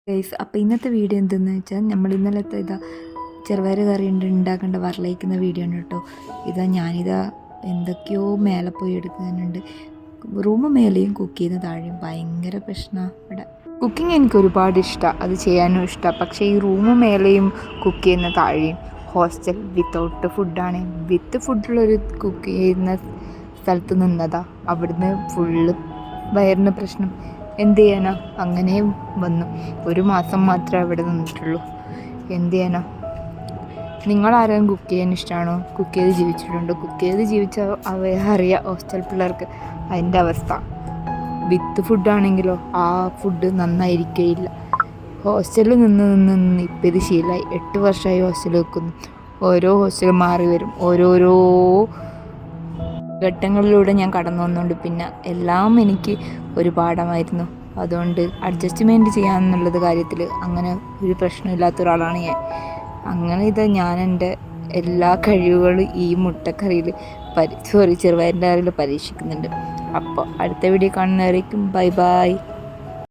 Guys, അപ്പോൾ ഇന്നത്തെ video എന്തെന്ന് വെച്ചാൽ നമ്മൾ ഇന്നലത്തെ ചെറുപയർ കറി ഉണ്ടാക്കേണ്ട വറളയിക്കുന്ന വീഡിയോ ആണ് കേട്ടോ. ഞാനിതാ എന്തൊക്കെയോ മേലെ പോയി എടുക്കുന്നുണ്ട്. റൂമ് മേലെയും കുക്ക് ചെയ്യുന്ന താഴെയും ഭയങ്കര പ്രശ്നമാണ് ഇവിടെ. കുക്കിംഗ് എനിക്ക് ഒരുപാട് ഇഷ്ടമാണ്, അത് ചെയ്യാനും ഇഷ്ടമാണ്. പക്ഷേ ഈ റൂമ് മേലെയും കുക്ക് ചെയ്യുന്ന താഴെയും ഹോസ്റ്റൽ വിത്തൗട്ട് ഫുഡാണ്. വിത്ത് ഫുഡിലൊരു കുക്ക് ചെയ്യുന്ന സ്ഥലത്ത് നിന്നതാ, അവിടുന്ന് ഫുള്ള് വയറിന് പ്രശ്നം. എന്ത് ചെയ്യാനാ, അങ്ങനെയും വന്നു. ഒരു മാസം മാത്രമേ അവിടെ നിന്നിട്ടുള്ളൂ. എന്ത് ചെയ്യാനാ. നിങ്ങളാരും കുക്ക് ചെയ്യാൻ ഇഷ്ടമാണോ? കുക്ക് ചെയ്ത് ജീവിച്ചിട്ടുണ്ടോ? കുക്ക് ചെയ്ത് ജീവിച്ച അറിയാം ഹോസ്റ്റൽ പിള്ളേർക്ക് അതിൻ്റെ അവസ്ഥ. വിത്ത് ഫുഡാണെങ്കിലോ ആ ഫുഡ് നന്നായിരിക്കുകയില്ല. ഹോസ്റ്റലിൽ നിന്ന് ഇപ്പം ഇത് ശീലമായി. 8 വർഷമായി ഹോസ്റ്റലിൽ വെക്കുന്നു. ഓരോ ഹോസ്റ്റൽ മാറി വരും. ഓരോരോ ഘട്ടങ്ങളിലൂടെ ഞാൻ കടന്നു വന്നുകൊണ്ട് പിന്നെ എല്ലാം എനിക്ക് ഒരു പാഠമായിരുന്നു. അതുകൊണ്ട് അഡ്ജസ്റ്റ്മെൻറ്റ് ചെയ്യാമെന്നുള്ളത് കാര്യത്തിൽ അങ്ങനെ ഒരു പ്രശ്നമില്ലാത്ത ഒരാളാണ് ഞാൻ. അങ്ങനെ ഞാൻ എൻ്റെ എല്ലാ കഴിവുകളും ഈ മുട്ടക്കറിയിൽ ചെറുപയറിൻ്റെ കറിയിൽ പരീക്ഷിക്കുന്നുണ്ട്. അപ്പോൾ അടുത്ത വീഡിയോ കാണുന്നവരേക്കും ബൈ ബൈ.